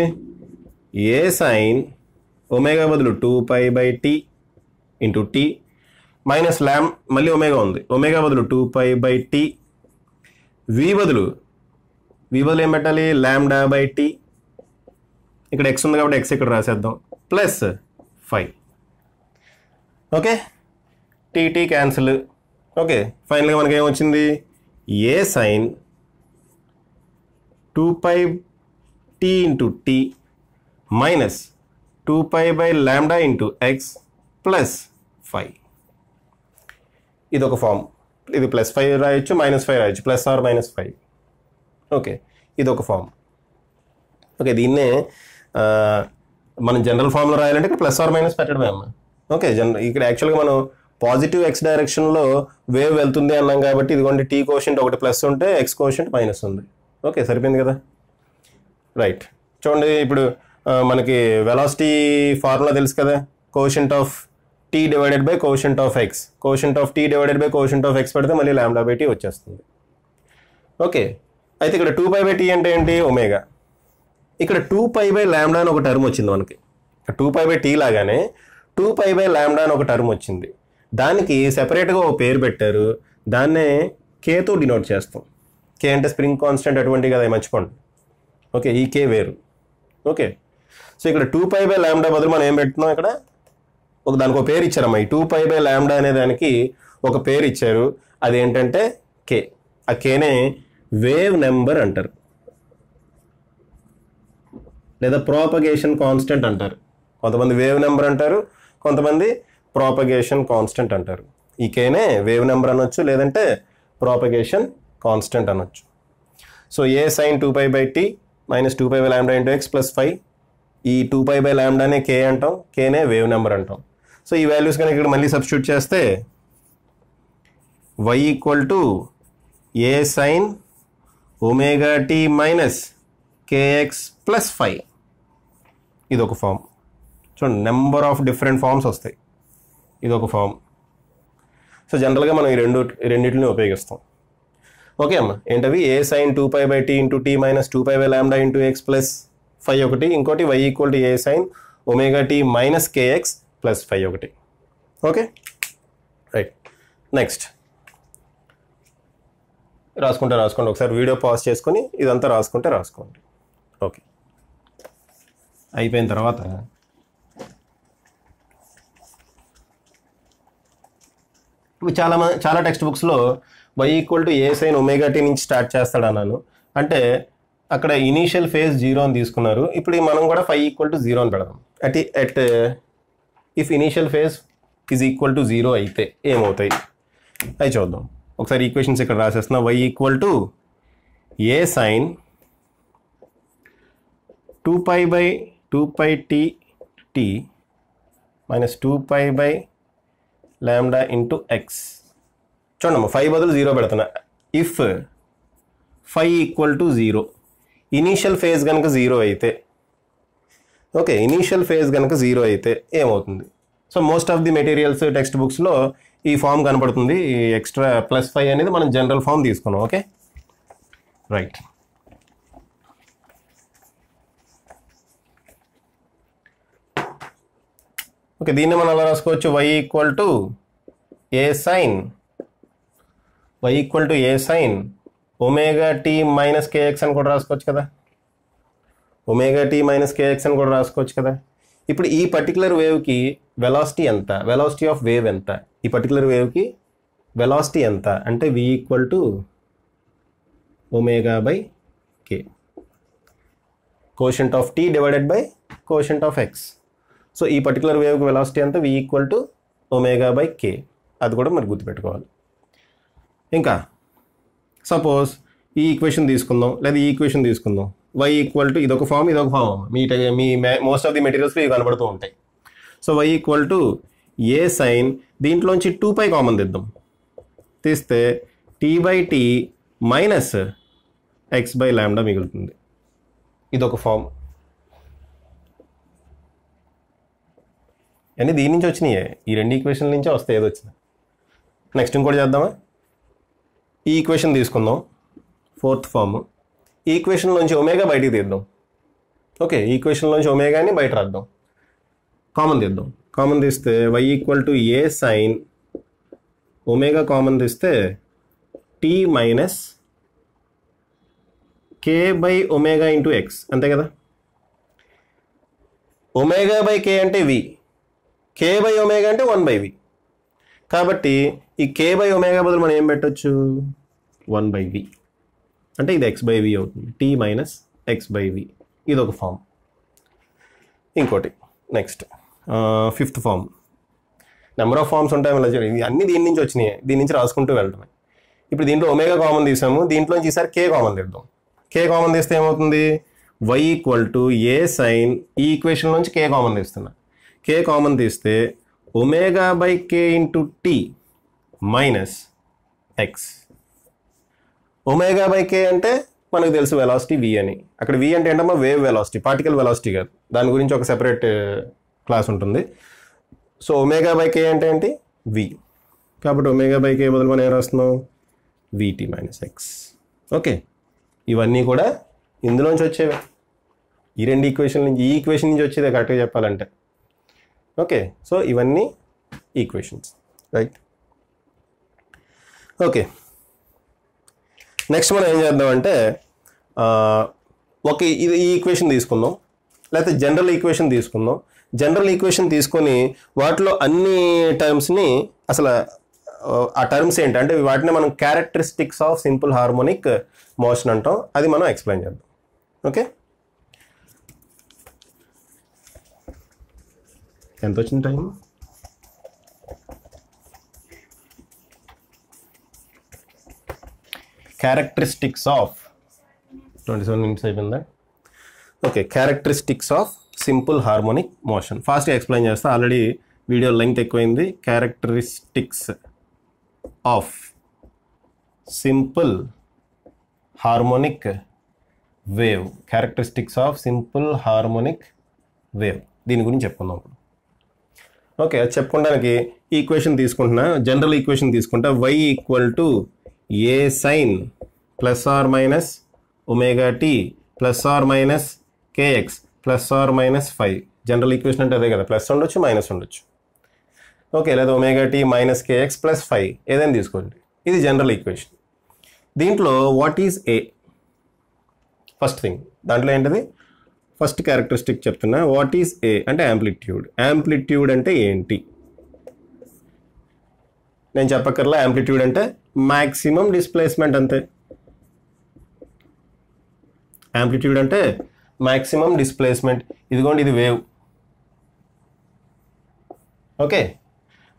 S1: a sin ఒమేగా బదులు 2π/t ఇంటూ t మైనస్ మళ్ళీ ఒమేగా ఉంది, ఒమేగా బదులు 2π/t, v బదులు ఏం పెట్టాలి, λ/t. ఇక్కడ x ఉంది కాబట్టి x ఇక్కడ రాసేద్దాం, plus 5. Okay, T cancel. Okay, ఫైనల్గా మనకి ఏమొచ్చింది, A sine 2πt into t minus 2π/λ into x plus 5. ఇది ఒక ఫామ్, ఇది +5 రాయొచ్చు, -5 రాయొచ్చు, +or-5. ఓకే, ఇది ఒక ఫామ్. ఓకే, దీన్నే మనం జనరల్ ఫామ్లో రాయాలంటే ఇక్కడ +or- పెట్టడమే అమ్మ. ఓకే, ఇక్కడ యాక్చువల్గా మనం పాజిటివ్ x డైరెక్షన్లో వేవ్ వెళ్తుంది అన్నాం కాబట్టి ఇదిగోండి టీ కోషెంట్ ఒకటి ప్లస్ ఉంటే x కోషెంట్ మైనస్ ఉంది. ఓకే, సరిపోయింది కదా. రైట్, చూడండి ఇప్పుడు మనకి వెలాసిటీ ఫార్ములా తెలుసు కదా, quotient of t divided by quotient of x, quotient of t divided by quotient of x పెడితే మళ్ళీ λ/t వచ్చేస్తుంది. ఓకే, అయితే ఇక్కడ 2π/t అంటే ఏంటి, ఒమేగా. ఇక్కడ 2π/λ అని ఒక టర్మ్ వచ్చింది మనకి, 2π/t లాగానే 2π/λ అని ఒక టర్మ్ వచ్చింది. దానికి సెపరేట్గా ఒక పేరు పెట్టారు, దాన్నే కేతో డినోట్ చేస్తాం. కే అంటే స్ప్రింగ్ కాన్స్టెంట్ అటువంటి కదా, మర్చిపోండి. ఓకే, ఈ కే వేరు. ఓకే, సో ఇక్కడ 2π/λ బదులు మనం ఏం పెడుతున్నాం, ఇక్కడ దానికి ఒక పేరు ఇచ్చారమ్మా. ఈ 2π/λ అనే దానికి ఒక పేరు ఇచ్చారు, అదేంటంటే కే. ఆ కేనే వేవ్ నెంబర్ అంటారు, లేదా ప్రాపగేషన్ కాన్స్టెంట్ అంటారు. కొంతమంది వేవ్ నెంబర్ అంటారు, కొంతమంది ప్రాపగేషన్ కాన్స్టెంట్ అంటారు. ఈ కేనే వేవ్ నెంబర్ అనొచ్చు, లేదంటే ప్రాపగేషన్ కాన్స్టెంట్ అనొచ్చు. So A sine 2π/t minus 2π/λ into x plus 5, ఈ 2π/λనే కే అంటాం, కేనే వేవ్ నెంబర్ అంటాం. సో ఈ వాల్యూస్ కనుక ఇక్కడ మళ్ళీ సబ్స్టిట్యూట్ చేస్తే y equal to A sine omega t minus kx plus 5. ఇది ఒక ఫామ్. చూడండి, నెంబర్ ఆఫ్ డిఫరెంట్ ఫామ్స్ వస్తాయి, ఇది ఒక ఫామ్. సో జనరల్గా మనం ఈ రెండింటిని ఉపయోగిస్తాం. ఓకే అమ్మ, ఏంటవి, A sine 2π/t into t minus 2π/λ into x plus 5 ఒకటి, ఇంకోటి y equal to A sine omega t minus kx plus 5 ఒకటి. Okay, right. నెక్స్ట్ రాసుకోండి, ఒకసారి వీడియో పాజ్ చేసుకొని ఇదంతా రాసుకోండి. ఓకే, అయిపోయిన తర్వాత ఇప్పుడు చాలా టెక్స్ట్ బుక్స్లో y equal to A sine omega t నుంచి స్టార్ట్ చేస్తాడు అన్నాను. అంటే అక్కడ ఇనీషియల్ ఫేజ్ 0 అని తీసుకున్నారు. ఇప్పుడు మనం కూడా 5 ఈక్వల్ టు 0 అని పెడదాం. At if initial phase is equal to 0 అయితే ఏమవుతాయి అవి చూద్దాం. ఒకసారి ఈక్వేషన్స్ ఇక్కడ రాసేస్తున్నా. y equal to A sine 2π/t minus 2π/λ into x. చూడమ్మా, 5 బదులు 0 పెడుతున్నా. If 5 equal to 0, initial phase కనుక 0 అయితే, ఓకే, ఇనీషియల్ ఫేజ్ కనుక 0 అయితే ఏమవుతుంది. So most of the materials text బుక్స్లో ఈ ఫామ్ కనపడుతుంది. ఈ ఎక్స్ట్రా +5 అనేది మనం జనరల్ ఫామ్ తీసుకున్నాం. Okay, right. ఓకే, దీన్ని మనం అలా రాసుకోవచ్చు. y equal to A sine omega t minus kx అని కూడా రాసుకోవచ్చు కదా, ఒమేగా t మైనస్ kx అని కూడా రాసుకోవచ్చు కదా. ఇప్పుడు ఈ పర్టికులర్ వేవ్కి వెలాసిటీ ఎంత, వెలాసిటీ ఆఫ్ వేవ్ ఎంత, ఈ పర్టికులర్ వేవ్కి వెలాసిటీ ఎంత అంటే v equal to omega by K, quotient of T divided by quotient of X. So ఈ పర్టికులర్ వేవ్కి వెలాసిటీ అంతా v equal to omega by K, అది కూడా మరి గుర్తుపెట్టుకోవాలి. ఇంకా సపోజ్ ఈ ఈక్వేషన్ తీసుకుందాం, లేదా ఈ ఈక్వేషన్ తీసుకుందాం, y ఈక్వల్ టు ఇదొక ఫామ్ ఇదొక ఫామ్, మీ మోస్ట్ ఆఫ్ ది మెటీరియల్స్లో ఇవి కనబడుతూ ఉంటాయి. So y equal to A sine, దీంట్లోంచి 2π కామన్ తెద్దాం, తీస్తే t/t మైనస్ x/λ మిగులుతుంది. ఇదొక ఫామ్. అని దీని నుంచి వచ్చినాయే, ఈ రెండు ఈక్వేషన్ల నుంచే వస్తాయి ఏదో వచ్చింది. నెక్స్ట్ ఇంకోటి చేద్దామా, ఈ ఈక్వేషన్ తీసుకుందాం, ఫోర్త్ ఫామ్. ఈ ఈక్వేషన్లోంచి ఒమేగా బయటికి తీద్దాం. ఓకే, ఈ ఈక్వేషన్లోంచి ఒమేగాని బయట రాద్దాం, కామన్ తీద్దాం. కామన్ తీస్తే y equal to A sine, omega common తీస్తే t minus k by omega into x, అంతే కదా. ఒమేగా బై కే అంటే v, k బై ఒమేగా అంటే 1/v. కాబట్టి ఈ k బై ఒమేగా బదులు మనం ఏం పెట్టచ్చు, 1/v, అంటే ఇది x/v అవుతుంది, t మైనస్ x/v. ఇది ఒక ఫామ్. ఇంకోటి next fifth form. Number of forms ఉంటాయి మళ్ళీ, అన్నీ దీని నుంచి వచ్చినాయి, దీని నుంచి రాసుకుంటూ వెళ్ళటమే. ఇప్పుడు దీంట్లో ఒమేగా కామన్ తీసాము, దీంట్లోంచి ఈసారి k కామన్ తీద్దాం. k కామన్ తీస్తే ఏమవుతుంది, y equal to A sine, ఈ ఈక్వేషన్ నుంచి k కామన్ తీస్తున్నా, k కామన్ తీస్తే omega by K into T minus X. Omega by K అంటే మనకు తెలుసు వెలాసిటీ v అని. అక్కడ v అంటే ఏంటమ్మా, వేవ్ వెలాసిటీ, పార్టికల్ వెలాసిటీ కాదు, దాని గురించి ఒక సెపరేట్ క్లాస్ ఉంటుంది. సో ఒమేగా బై కే అంటే ఏంటి, v. కాబట్టి ఒమేగా బై కే బదులు మనం ఏం రాస్తున్నాం, vt మైనస్ ఎక్స్. ఓకే, ఇవన్నీ కూడా ఇందులోంచి వచ్చేవి, ఈ రెండు ఈక్వేషన్ నుంచి, ఈ ఈక్వేషన్ నుంచి వచ్చేదే కరెక్ట్గా చెప్పాలంటే. ఓకే, సో ఇవన్నీ ఈక్వేషన్స్, రైట్. ఓకే, నెక్స్ట్ మనం ఏం చేద్దామంటే ఒక ఈ ఈక్వేషన్ తీసుకుందాం, లేకపోతే జనరల్ ఈక్వేషన్ తీసుకుందాం. జనరల్ ఈక్వేషన్ తీసుకొని వాటిలో అన్ని టర్మ్స్ని, అసలు ఆ టర్మ్స్ ఏంటంటే వాటిని మనం characteristics of simple harmonic motion అంటాం, అది మనం ఎక్స్ప్లెయిన్ చేద్దాం. ఓకే, ఎంత వచ్చింది టైం, క్యారెక్టరిస్టిక్స్ ఆఫ్ 27 minutes అయిపోయిందా. Okay, characteristics of simple harmonic motion ఫాస్ట్గా ఎక్స్ప్లెయిన్ చేస్తా, ఆల్రెడీ వీడియో లెంగ్త్ ఎక్కువైంది. Characteristics of simple harmonic wave, characteristics of simple harmonic wave, దీని గురించి చెప్పుకుందాం ఇప్పుడు. ఓకే, అది చెప్పుకోవడానికి ఈక్వేషన్ తీసుకుంటున్నా, జనరల్ ఈక్వేషన్ తీసుకుంటా. y equal to A sine plus or minus omega t plus or minus k x plus or minus 5. General equation అంటే అదే కదా, ప్లస్ ఉండొచ్చు మైనస్ ఉండొచ్చు. ఓకే, లేదా omega t minus k x plus 5 ఏదైనా తీసుకోండి, ఇది జనరల్ ఈక్వేషన్. దీంట్లో what is A, first thing దాంట్లో ఏంటిది, ఫస్ట్ క్యారెక్టరిస్టిక్ చెప్తున్నా. వాట్ ఈజ్ ఏ అంటే యాంప్లిట్యూడ్. యాంప్లిట్యూడ్ అంటే ఏంటి నేను చెప్పక్కర్లా, యాంప్లిట్యూడ్ అంటే మ్యాక్సిమం డిస్ప్లేస్మెంట్ అంతే. యాంప్లిట్యూడ్ అంటే మ్యాక్సిమం డిస్ప్లేస్మెంట్. ఇదిగోండి, ఇది వేవ్. ఓకే,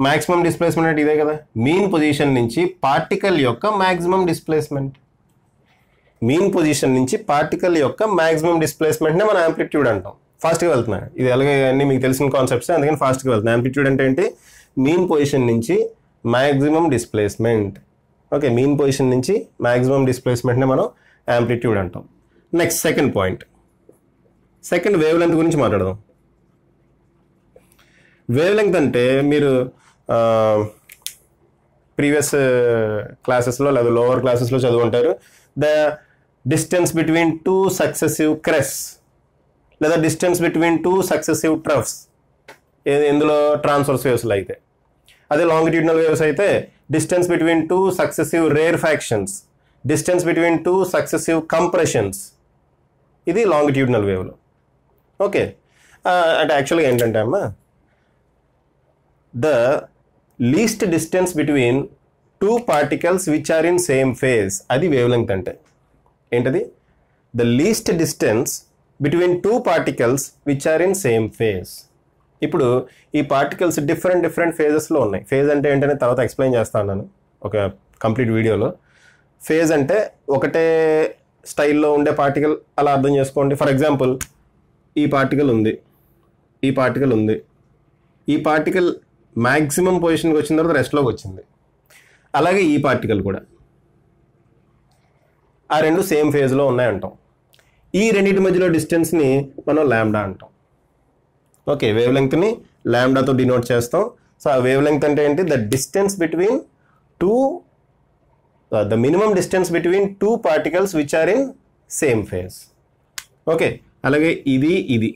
S1: మ్యాక్సిమం డిస్ప్లేస్మెంట్ అంటే ఇదే కదా, మీన్ పొజిషన్ నుంచి పార్టికల్ యొక్క మ్యాక్సిమం డిస్ప్లేస్మెంట్. మీన్ పొజిషన్ నుంచి పార్టికల్ యొక్క మ్యాక్సిమం డిస్ప్లేస్మెంట్నే మనం యాంప్లిట్యూడ్ అంటాం. ఫాస్ట్గా వెళ్తున్నాయి, ఇది అలాగే అన్నీ మీకు తెలిసిన కాన్సెప్ట్స్, అందుకని ఫాస్ట్గా వెళ్తున్నాయి. యాంప్లిట్యూడ్ అంటే ఏంటి, మీన్ పొజిషన్ నుంచి maximum displacement. Okay, mean position నుంచి మ్యాక్సిమం డిస్ప్లేస్మెంట్నే మనం యాంప్లిట్యూడ్ అంటాం. Next second point, second wave length గురించి మాట్లాడదాం. వేవ్ లెంత్ అంటే మీరు ప్రీవియస్ క్లాసెస్లో లేదా లోవర్ క్లాసెస్లో చదువుకుంటారు. The distance between two successive crests లేదా distance between two successive troughs, ఎందులో ట్రాన్స్వర్స్ వేవ్స్లో అయితే. అదే లాంగిట్యూడినల్ వేవ్స్ అయితే distance between two successive rarefactions, distance between two successive compressions, ఇది లాంగిట్యూడినల్ వేవ్లో. ఓకే, అంటే యాక్చువల్గా ఏంటంటే అమ్మా, the least distance between two particles which are in same phase, అది వేవ్ లెంగ్త్ అంటే. ఏంటది? The least distance between two particles which are in same phase. ఇప్పుడు ఈ పార్టికల్స్ డిఫరెంట్ ఫేజెస్లో ఉన్నాయి. ఫేజ్ అంటే ఏంటనే తర్వాత ఎక్స్ప్లెయిన్ చేస్తాను నేను ఒక కంప్లీట్ వీడియోలో. ఫేజ్ అంటే ఒకటే స్టైల్లో ఉండే పార్టికల్ అలా అర్థం చేసుకోండి. ఫర్ ఎగ్జాంపుల్ ఈ పార్టికల్ ఉంది, ఈ పార్టికల్ ఉంది, ఈ పార్టికల్ మ్యాక్సిమం పొజిషన్కి వచ్చిన తర్వాత రెస్ట్లోకి వచ్చింది. అలాగే ఈ పార్టికల్ కూడా, ఆ రెండు సేమ్ ఫేజ్లో ఉన్నాయంటాం. ఈ రెండింటి మధ్యలో డిస్టెన్స్ని మనం లాంబ్డా అంటాం. ఓకే, వేవ్ లెంగ్త్ని లాంబ్డాతో డినోట్ చేస్తాం. సో ఆ వేవ్ లెంగ్త్ అంటే ఏంటి? The distance between two the minimum distance between two particles which are in same phase. Okay, అలాగే ఇది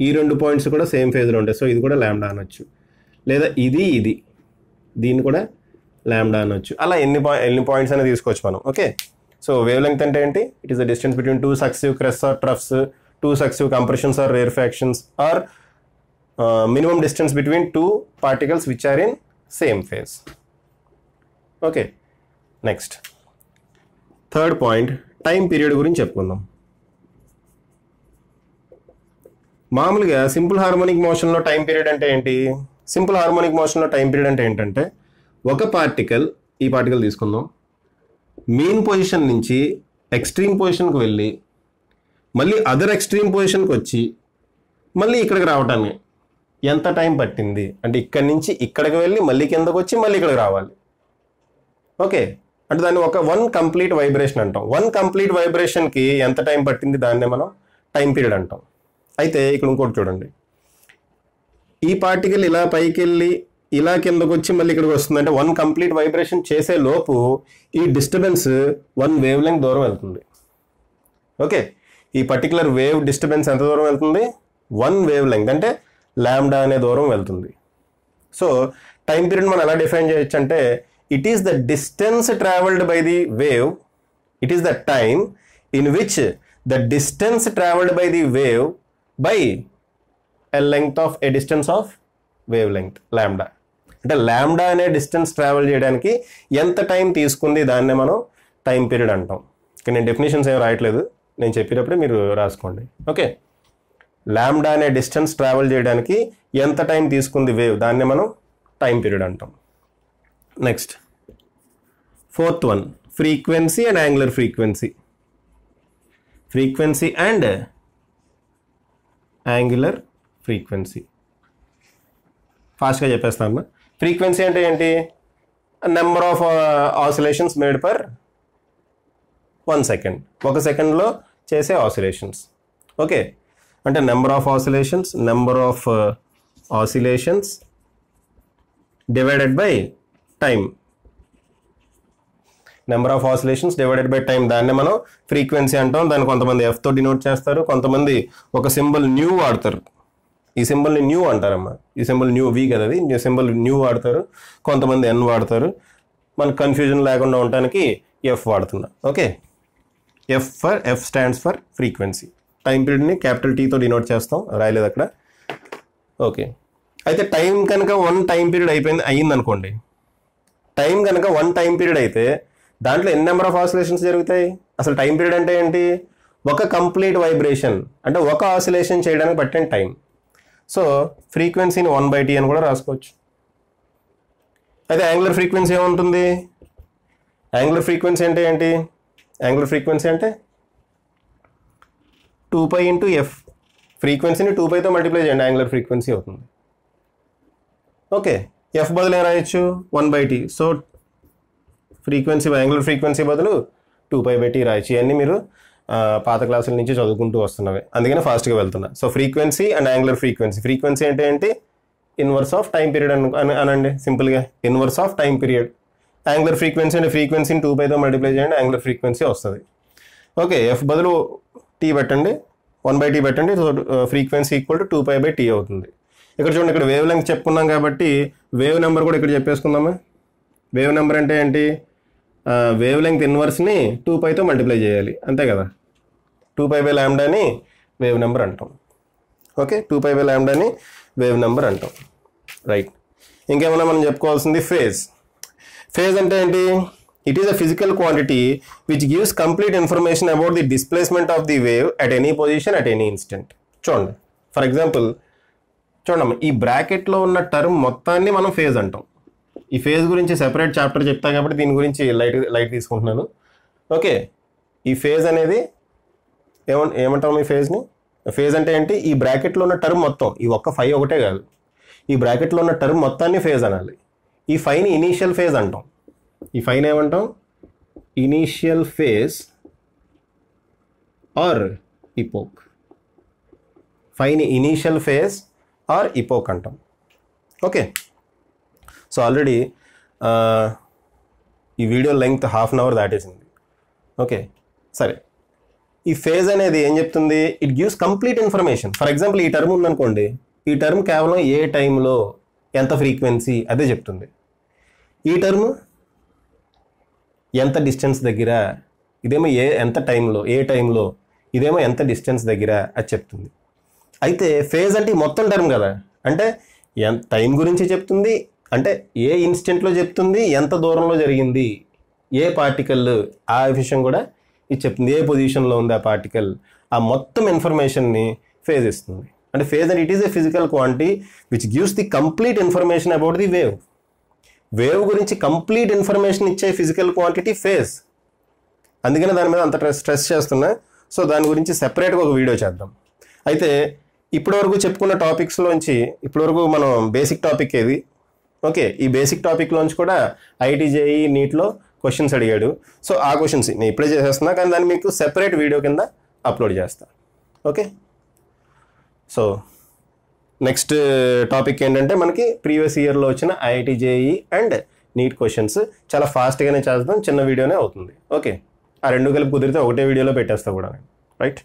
S1: ఈ రెండు పాయింట్స్ కూడా సేమ్ ఫేజ్లో ఉంటాయి. సో ఇది కూడా లాంబ్డా అనొచ్చు. లేదా ఇది దీన్ని కూడా లాంబ్డా అనొచ్చు. అలా ఎన్ని పాయింట్స్ అనేది తీసుకోవచ్చు మనం. ఓకే, సో వేవ్ లెంగ్త్ అంటే ఏంటి? It is the distance between two successive crests or troughs, two successive compressions or rarefactions, or minimum distance between two particles which are in same phase. Okay, next third point, time period గురించి చెప్పుకుందాం. మామూలుగా simple harmonic మోషన్లో time period అంటే ఏంటి? Simple harmonic మోషన్లో time period అంటే ఏంటంటే, ఒక పార్టికల్, ఈ పార్టికల్ తీసుకుందాం, మీన్ పొజిషన్ నుంచి ఎక్స్ట్రీమ్ పొజిషన్కి వెళ్ళి మళ్ళీ అదర్ ఎక్స్ట్రీమ్ పొజిషన్కి వచ్చి మళ్ళీ ఇక్కడికి రావటానికి ఎంత టైం పట్టింది అంటే, ఇక్కడి నుంచి ఇక్కడికి వెళ్ళి మళ్ళీ కిందకు వచ్చి మళ్ళీ ఇక్కడికి రావాలి. ఓకే, అంటే దాన్ని ఒక వన్ కంప్లీట్ వైబ్రేషన్ అంటాం. వన్ కంప్లీట్ వైబ్రేషన్కి ఎంత టైం పట్టింది దాన్నే మనం టైం పీరియడ్ అంటాం. అయితే ఇక్కడ ఇంకోటి చూడండి, ఈ పార్టికల్ ఇలా పైకి వెళ్ళి ఇలా కిందకు వచ్చి మళ్ళీ ఇక్కడికి వస్తుంది. అంటే వన్ కంప్లీట్ వైబ్రేషన్ చేసే లోపు ఈ డిస్టర్బెన్స్ వన్ వేవ్ లెంగ్త్ దూరం వెళ్తుంది. ఓకే, ఈ పర్టికులర్ వేవ్ డిస్టర్బెన్స్ ఎంత దూరం వెళ్తుంది? వన్ వేవ్ లెంగ్త్ అంటే లాంబ్డా అనే దూరం వెళ్తుంది. సో టైం పీరియడ్ మనం ఎలా డిఫైన్ చేయొచ్చు అంటే, it is the distance travelled by the wave, it is the time in which the distance travelled by the wave by a length of a distance of wave length lambda. అంటే lambda అనే distance travel చేయడానికి ఎంత time తీసుకుంది దాన్నే మనం time period అంటాం. ఇక్కడ నేను డెఫినేషన్స్ ఏం రాయట్లేదు, నేను చెప్పేటప్పుడే మీరు రాసుకోండి. ఓకే, లాంబ్డా అనే డిస్టెన్స్ ట్రావెల్ చేయడానికి ఎంత టైం తీసుకుంది వేవ్, దాన్నే మనం టైం పీరియడ్ అంటాం. Next fourth one, frequency and angular frequency. Frequency and angular frequency ఫాస్ట్గా చెప్పేస్తామా. ఫ్రీక్వెన్సీ అంటే ఏంటి? Number of oscillations made per 1 second, ఒక సెకండ్లో చేసే ఆసిలేషన్స్. ఓకే, అంటే number of oscillations divided by time. Number of oscillations divided by time, దాన్ని మనం frequency అంటాం. దాన్ని కొంతమంది ఎఫ్తో డినోట్ చేస్తారు, కొంతమంది ఒక సింబల్ న్యూ వాడతారు. ఈ సింబల్ని న్యూ అంటారమ్మా, ఈ సింబల్ న్యూ వి కదా, అది సింబల్ న్యూ వాడతారు, కొంతమంది ఎన్ వాడతారు. మనకు కన్ఫ్యూజన్ లేకుండా ఉండటానికి ఎఫ్ వాడుతున్నా. Okay, F stands for frequency. Time పీరియడ్ని క్యాపిటల్ టీతో డినోట్ చేస్తాం, రాయలేదు అక్కడ. ఓకే, అయితే టైం కనుక వన్ టైం పీరియడ్ అయ్యింది అనుకోండి, టైం కనుక వన్ టైం పీరియడ్ అయితే దాంట్లో ఎన్ని నెంబర్ ఆఫ్ ఆసిలేషన్స్ జరుగుతాయి? అసలు టైం పీరియడ్ అంటే ఏంటి? ఒక కంప్లీట్ వైబ్రేషన్ అంటే ఒక ఆసిలేషన్ చేయడానికి పట్టిన టైం. సో ఫ్రీక్వెన్సీని 1/t అని కూడా రాసుకోవచ్చు. అయితే యాంగులర్ ఫ్రీక్వెన్సీ ఏముంటుంది? యాంగులర్ ఫ్రీక్వెన్సీ అంటే ఏంటి? యాంగులర్ ఫ్రీక్వెన్సీ అంటే 2π ఇంటూ ఎఫ్. ఫ్రీక్వెన్సీని 2πతో మల్టిప్లై చేయండి, యాంగులర్ ఫ్రీక్వెన్సీ అవుతుంది. ఓకే, ఎఫ్ బదులు ఏం రాయొచ్చు? 1/t. So frequency angular frequency బదులు 2π/t రాయొచ్చు. ఇవన్నీ మీరు పాత క్లాసుల నుంచి చదువుకుంటూ వస్తున్నవి, అందుకని ఫాస్ట్గా వెళ్తున్నా. So frequency and angular frequency. Frequency అంటే ఏంటి? ఇన్వర్స్ ఆఫ్ టైం పీరియడ్ అనండి సింపుల్గా, inverse of time period. Angular frequency అంటే ఫ్రీక్వెన్సీని 2πతో మల్టిప్లై చేయండి, యాంగులర్ ఫ్రీక్వెన్సీ వస్తుంది. ఓకే, ఎఫ్ బదులు టీ పెట్టండి, 1/t పెట్టండి. So frequency equal to 2π/t అవుతుంది. ఇక్కడ చూడండి, ఇక్కడ వేవ్ లెంగ్త్ చెప్పుకున్నాం కాబట్టి వేవ్ నెంబర్ కూడా ఇక్కడ చెప్పేసుకుందామా. వేవ్ నెంబర్ అంటే ఏంటి? వేవ్ లెంగ్త్ ఇన్వర్స్ని 2πతో మల్టిప్లై చేయాలి, అంతే కదా. 2π/λని వేవ్ నెంబర్ అంటాం. ఓకే, 2π/λని వేవ్ నెంబర్ అంటాం. రైట్, ఇంకేమైనా మనం చెప్పుకోవాల్సింది ఫేజ్. ఫేజ్ అంటే ఏంటి? It is a physical quantity which gives complete information about the displacement of the wave at any position at any instant. చూడండి, ఫర్ ఎగ్జాంపుల్ చూడమ్మా, ఈ బ్రాకెట్లో ఉన్న టర్మ్ మొత్తాన్ని మనం ఫేజ్ అంటాం. ఈ ఫేజ్ గురించి సెపరేట్ చాప్టర్ చెప్తాం కాబట్టి దీని గురించి లైట్ తీసుకుంటున్నాను. ఓకే, ఈ ఫేజ్ అనేది ఏమంటాం? ఈ ఫేజ్ని, ఫేజ్ అంటే ఏంటి? ఈ బ్రాకెట్లో ఉన్న టర్మ్ మొత్తం, ఈ ఒక్క 5 ఒకటే కాదు, ఈ బ్రాకెట్లో ఉన్న టర్మ్ మొత్తాన్ని ఫేజ్ అనాలి. ఈ 5ని ఇనీషియల్ ఫేజ్ అంటాం. ఈ 5ని ఏమంటాం? Initial phase or epoch. 5ని ఇనీషియల్ ఫేజ్ ఆర్ ఇపోక్ అంటాం. ఓకే, సో ఆల్రెడీ ఈ వీడియో లెంగ్త్ ½ అవర్ దాటేసింది. ఓకే, సరే, ఈ ఫేజ్ అనేది ఏం చెప్తుంది? It gives complete information. For example ఈ టర్మ్ ఉందనుకోండి, ఈ టర్మ్ కేవలం ఏ టైంలో ఎంత ఫ్రీక్వెన్సీ అదే చెప్తుంది. ఈ టర్మ్ ఎంత డిస్టెన్స్ దగ్గర, ఇదేమో ఎంత టైంలో, ఏ టైంలో, ఇదేమో ఎంత డిస్టెన్స్ దగ్గర అది చెప్తుంది. అయితే ఫేజ్ అంటే మొత్తం టర్మ్ కదా, అంటే ఎంత టైం గురించి చెప్తుంది, అంటే ఏ ఇన్స్టెంట్లో చెప్తుంది, ఎంత దూరంలో జరిగింది, ఏ పార్టికల్, ఆ విషయం కూడా ఇది చెప్తుంది. ఏ పొజిషన్లో ఉంది ఆ పార్టికల్, ఆ మొత్తం ఇన్ఫర్మేషన్ని ఫేజ్ ఇస్తుంది. అంటే ఫేజ్ అంటే it is a physical quantity which gives the complete information about the wave. Wave గురించి కంప్లీట్ ఇన్ఫర్మేషన్ ఇచ్చే ఫిజికల్ క్వాంటిటీ ఫేజ్. అందుకనే దాని మీద అంత స్ట్రెస్ చేస్తున్నా. సో దాని గురించి సెపరేట్గా ఒక వీడియో చేద్దాం. అయితే ఇప్పటివరకు చెప్పుకున్న టాపిక్స్లోంచి ఇప్పటివరకు మనం బేసిక్ టాపిక్ ఏది? ఓకే, ఈ బేసిక్ టాపిక్లోంచి కూడా ఐఐటీ జేఈఈ నీట్లో క్వశ్చన్స్ అడిగాడు. సో ఆ క్వశ్చన్స్ నేను ఇప్పుడే చేసేస్తున్నా, కానీ దాన్ని మీకు సెపరేట్ వీడియో కింద అప్లోడ్ చేస్తా. ఓకే, సో నెక్స్ట్ టాపిక్ ఏంటంటే మనకి ప్రీవియస్ ఇయర్లో వచ్చిన IIT JEE and NEET questions చాలా ఫాస్ట్గానే చేద్దాం, చిన్న వీడియోనే అవుతుంది. ఓకే, ఆ రెండు కలిపి కుదిరితే ఒకటే వీడియోలో పెట్టేస్తా కూడా నేను. రైట్.